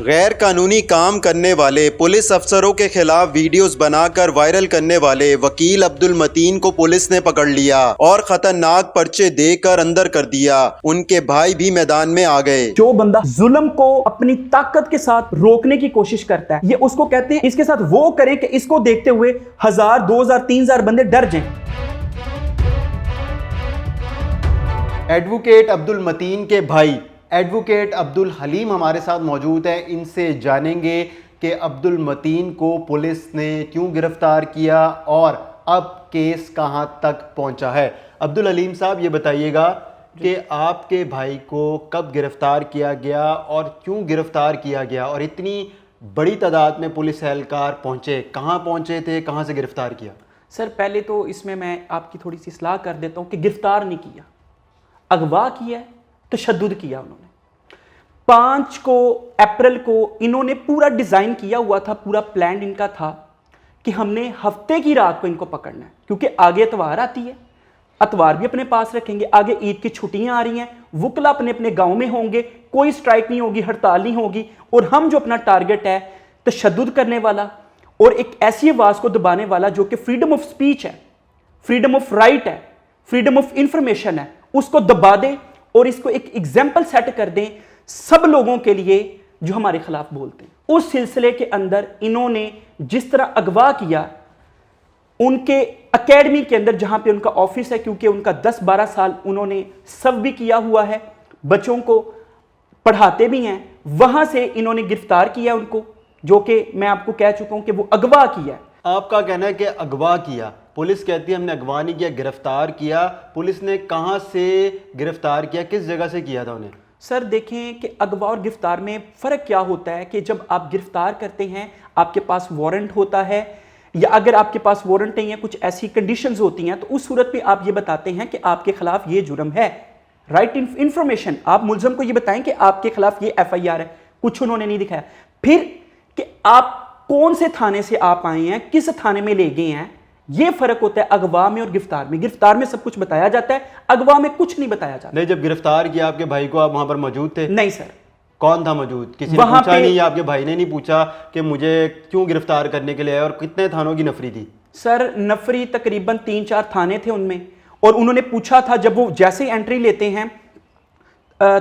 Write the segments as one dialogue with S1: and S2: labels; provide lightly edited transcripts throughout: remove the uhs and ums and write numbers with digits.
S1: गैर कानूनी काम करने वाले पुलिस अफसरों के खिलाफ वीडियोस बनाकर वायरल करने वाले वकील अब्दुल मतीन को पुलिस ने पकड़ लिया और खतरनाक पर्चे देकर अंदर कर दिया। उनके भाई भी मैदान में आ गए।
S2: जो बंदा जुल्म को अपनी ताकत के साथ रोकने की कोशिश करता है, ये उसको कहते हैं इसके साथ वो करें कि इसको देखते हुए 1000, 2000, 3000 बंदे डर जाएं।
S1: एडवोकेट अब्दुल मतीन के भाई एडवोकेट अब्दुल हलीम हमारे साथ मौजूद है। इनसे जानेंगे कि अब्दुल मतीन को पुलिस ने क्यों गिरफ्तार किया और अब केस कहां तक पहुंचा है। अब्दुल हलीम साहब, ये बताइएगा कि आपके भाई को कब गिरफ्तार किया गया और क्यों गिरफ्तार किया गया, और इतनी बड़ी तादाद में पुलिस एहलकार पहुंचे, कहां पहुंचे थे, कहां से गिरफ्तार किया?
S2: सर, पहले तो इसमें मैं आपकी थोड़ी सी इस्लाह कर देता हूं कि गिरफ्तार नहीं किया, अगवा किया, तशद्दुद किया। उन्होंने 5 अप्रैल को इन्होंने पूरा डिजाइन किया हुआ था, पूरा प्लान इनका था कि हमने हफ्ते की रात को इनको पकड़ना है, क्योंकि आगे अतवार आती है, अतवार भी अपने पास रखेंगे, आगे ईद की छुट्टियां आ रही हैं, वुकला अपने अपने गांव में होंगे, कोई स्ट्राइक नहीं होगी, हड़ताल नहीं होगी, और हम जो अपना टारगेट है तशद्दुद करने वाला और एक ऐसी आवाज को दबाने वाला जो कि फ्रीडम ऑफ स्पीच है, फ्रीडम ऑफ राइट है, फ्रीडम ऑफ इंफॉर्मेशन है, उसको दबा दें और इसको एक एग्जाम्पल सेट कर दें सब लोगों के लिए जो हमारे खिलाफ बोलते हैं। उस सिलसिले के अंदर इन्होंने जिस तरह अगवा किया, उनके एकेडमी के अंदर जहां पे उनका ऑफिस है, क्योंकि उनका 10-12 साल उन्होंने सब भी किया हुआ है, बच्चों को पढ़ाते भी हैं, वहां से इन्होंने गिरफ्तार किया उनको, जो कि मैं आपको कह चुका हूं कि वो अगवा किया।
S1: आपका कहना है कि अगवा किया, पुलिस कहती है हमने अगवा नहीं किया, गिरफ्तार किया। पुलिस ने कहां से गिरफ्तार किया, किस जगह से किया था उन्हें?
S2: सर देखें कि अगवा और गिरफ्तार में फ़र्क क्या होता है कि जब आप गिरफ्तार करते हैं आपके पास वारंट होता है, या अगर आपके पास वारंट नहीं है, कुछ ऐसी कंडीशंस होती हैं, तो उस सूरत पे आप ये बताते हैं कि आपके खिलाफ ये जुर्म है, राइट इंफॉर्मेशन। आप मुलजम को ये बताएं कि आपके खिलाफ ये FIR है, कुछ उन्होंने नहीं दिखाया। फिर कि आप कौन से थाने से आप आए हैं, किस थाने में ले गए हैं, ये फर्क होता है अगवा में और गिरफ्तार में। गिरफ्तार में सब कुछ बताया जाता है, अगवा में कुछ नहीं बताया जाता।
S1: नहीं, जब गिरफ्तार किया आपके भाई को, आप वहां पर मौजूद थे?
S2: नहीं सर।
S1: कौन था मौजूद? किसी ने पूछा नहीं? आपके भाई ने नहीं पूछा कि मुझे क्यों गिरफ्तार करने के लिए आए, और कितने थानों की नफरी थी?
S2: सर नफरी तकरीबन 3-4 थाने थे उनमें, और उन्होंने पूछा था जब वो जैसे ही एंट्री लेते हैं,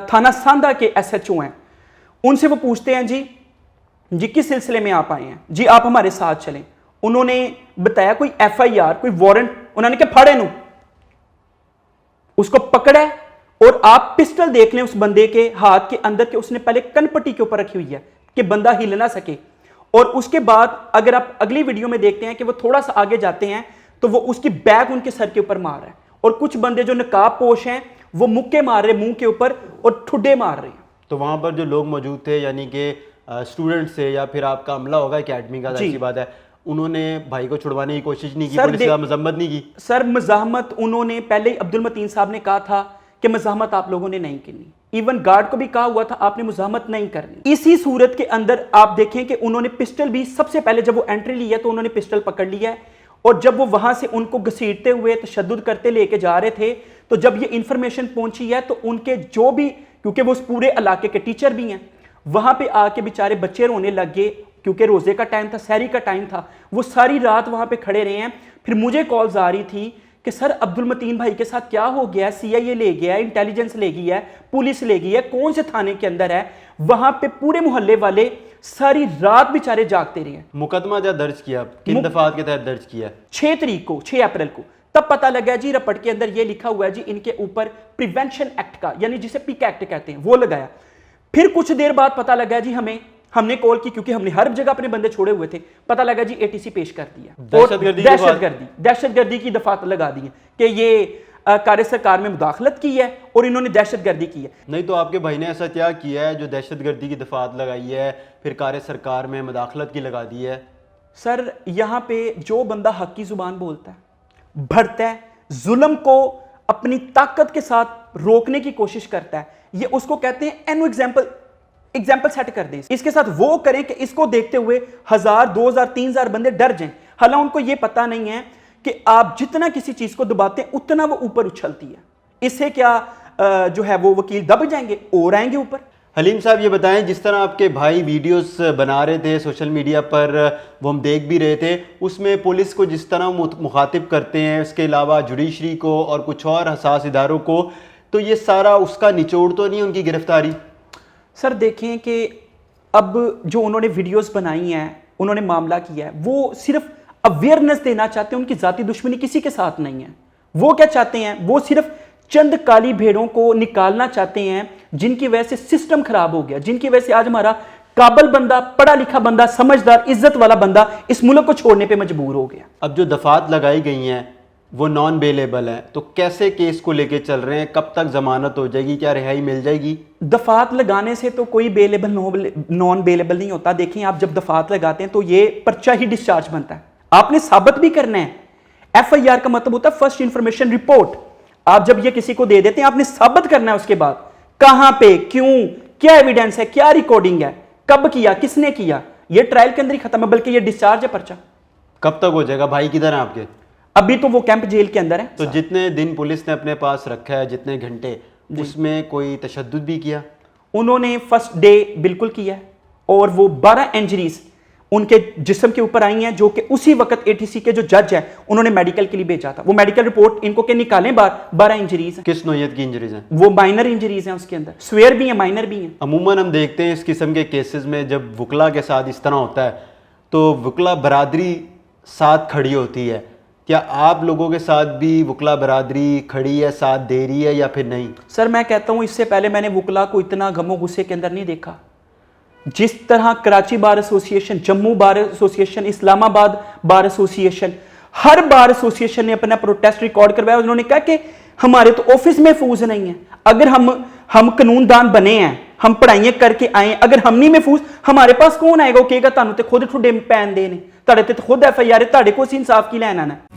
S2: थाना सांदा के SHO हैं, उनसे वो पूछते हैं जी किस सिलसिले में आप आए हैं, जी आप हमारे साथ चलें। उन्होंने बताया कोई FIR, कोई वारंट, उन्होंने क्या फाड़े नु, उसको पकड़ा है, और आप पिस्टल देख लें उस बंदे के हाथ के अंदर के, उसने पहले कनपट्टी के ऊपर रखी हुई है कि बंदा हिल ना सके, और उसके बाद अगर आप अगली वीडियो में देखते हैं कि वो थोड़ा सा आगे जाते हैं तो वो उसकी बैग उनके सर के ऊपर मार रहा है, और कुछ बंदे जो नकाब पोश हैं वो मुक्के मार रहे मुंह के ऊपर और ठुड्डे मार रहे हैं।
S1: तो वहां पर जो लोग मौजूद थे, यानी कि स्टूडेंट से या फिर आपका अमला होगा एकेडमी का, ऐसी बात है, उन्होंने भाई को छुड़वाने की कोशिश नहीं की, पुलिस का मजम्मत नहीं की?
S2: सर मजामत उन्होंने पहले ही अब्दुल मतीन साहब ने कहा था कि मजामत आप लोगों ने नहीं करनी, इवन गार्ड को भी कहा हुआ था आपने मजामत नहीं करनी। इसी सूरत के अंदर आप देखें कि उन्होंने पिस्टल भी सबसे पहले जब वो एंट्री ली है तो उन्होंने पिस्टल पकड़ लिया है, और जब वो वहां से उनको घसीटते हुए तशद्दुद करते लेके जा रहे थे, तो जब ये इंफॉर्मेशन पहुंची है तो उनके जो भी, क्योंकि वो उस पूरे इलाके के टीचर भी हैं, वहां पे आके बेचारे बच्चे रोने लग गए, क्योंकि रोजे का टाइम था, सहरी का टाइम था, वो सारी रात वहां पे खड़े रहे हैं। फिर मुझे कॉल्स आ रही थी कि सर अब्दुल मतीन भाई के साथ क्या हो गया है, CIA ले गया है, इंटेलिजेंस ले गई है, पुलिस ले गई है, कौन से थाने के अंदर है। वहां पे पूरे मोहल्ले वाले सारी रात बेचारे जागते रहे।
S1: मुकदमा क्या दर्ज किया, किन दफात के तहत दर्ज किया?
S2: 6 तारीख को, 6 अप्रैल को। तब पता लगा जी रपट के अंदर ये लिखा हुआ है जी इनके ऊपर प्रिवेंशन एक्ट का, यानी जिसे PIC एक्ट कहते हैं, वो लगाया। फिर कुछ देर बाद पता लगा जी हमने कॉल की, क्योंकि हमने हर जगह अपने बंदे छोड़े हुए थे, पता लगा जी ATC पेश कर दिया, दहशतगर्दी की दफात लगा दी है कि ये कार्य सरकार में मुदाखलत की है और इन्होंने दहशतगर्दी की है।
S1: नहीं तो आपके भाई ने ऐसा क्या किया है जो दहशतगर्दी की दफात लगाई है, फिर कार्य सरकार में मुदाखलत की लगा दी है?
S2: सर यहाँ पे जो बंदा हक की जुबान बोलता है, बढ़ता है, जुल्म को अपनी ताकत के साथ रोकने की कोशिश करता है, ये उसको कहते हैं एनो एग्जाम्पल सेट कर दे, इसके साथ वो करें कि इसको देखते हुए 1000, 2000, 3000 बंदे डर जाएं। हालांकि उनको ये पता नहीं है कि आप जितना किसी चीज को दबाते हैं उतना वो ऊपर उछलती है, इससे क्या जो है वो वकील दब जाएंगे और आएंगे ऊपर।
S1: हलीम साहब ये बताएं, जिस तरह आपके भाई वीडियोस बना रहे थे सोशल मीडिया पर, वो हम देख भी रहे थे, उसमें पुलिस को जिस तरह मुखातिब करते हैं, उसके अलावा जुडिशरी को और कुछ और हसास इदारों को, तो ये सारा उसका निचोड़ तो नहीं उनकी गिरफ्तारी?
S2: सर देखें कि अब जो उन्होंने वीडियोस बनाई हैं, उन्होंने मामला किया है, वो सिर्फ अवेयरनेस देना चाहते हैं, उनकी जाती दुश्मनी किसी के साथ नहीं है। वो क्या चाहते हैं, वो सिर्फ चंद काली भेड़ों को निकालना चाहते हैं जिनकी वजह से सिस्टम खराब हो गया, जिनकी वजह से आज हमारा काबिल बंदा, पढ़ा लिखा बंदा, समझदार, इज्जत वाला बंदा इस मुल्क को छोड़ने पे मजबूर हो गया।
S1: अब जो दफात लगाई गई हैं वो नॉन बेलेबल हैं, तो कैसे केस को लेके चल रहे हैं? कब तक जमानत हो जाएगी? क्या रिहाई मिल जाएगी?
S2: दफात लगाने से तो कोई बेलेबल नॉन बेलेबल नहीं होता। देखें, आप जब दफात लगाते हैं तो ये पर्चा ही डिस्चार्ज बनता है, आपने साबित भी करना है। FIR का मतलब होता है फर्स्ट इंफॉर्मेशन रिपोर्ट। आप जब ये किसी को दे देते हैं, आपने साबित करना है उसके बाद कहां पे, क्यों, क्या एविडेंस है, क्या रिकॉर्डिंग है, कब किया, किसने किया। ये ट्रायल के अंदर ही खत्म है, बल्कि ये डिस्चार्ज है पर्चा।
S1: कब तक हो जाएगा? भाई किधर है आपके?
S2: अभी तो वो कैंप जेल के अंदर है।
S1: तो जितने दिन पुलिस ने अपने पास रखा है, जितने घंटे, उसमें कोई तशद्दुद भी किया?
S2: उन्होंने फर्स्ट डे बिल्कुल किया है, और वो 12 इंजरीज उनके जिस्म के ऊपर आई हैं, जो कि उसी वक्त ATC के जो जज है उन्होंने मेडिकल के लिए भेजा था। वो मेडिकल रिपोर्ट इनको के निकालें, 12 इंजरीज हैं।
S1: किस नौयत की इंजरीज हैं?
S2: वो माइनर इंजरीज हैं, उसके अंदर स्वेयर भी है, माइनर भी हैं।
S1: अमूमन हम देखते हैं इस किस्म के केसेस में जब वकला के साथ इस तरह होता है तो वकला बरादरी साथ खड़ी होती है। क्या आप लोगों के साथ भी वकला बरादरी खड़ी है, साथ दे रही है या फिर नहीं?
S2: सर मैं कहता हूं, इससे पहले मैंने वकला को इतना गमो गुस्से के अंदर नहीं देखा। जिस तरह Karachi bar association, Jammu bar association, Islamabad bar association, हर बार एसोसिएशन ने अपना प्रोटेस्ट रिकॉर्ड करवाया। उन्होंने कहा कि हमारे तो ऑफिस महफूज नहीं है। अगर हम कानूनदान बने हैं, हम पढ़ाइयां करके आए, अगर हम नहीं महफूज, हमारे पास कौन आएगा? वो कहेगा तुहानू ते खुद ठुडे पैन देने, तुहाडे ते खुद FIR है, तुहाडे को इंसाफ की लैन आना है।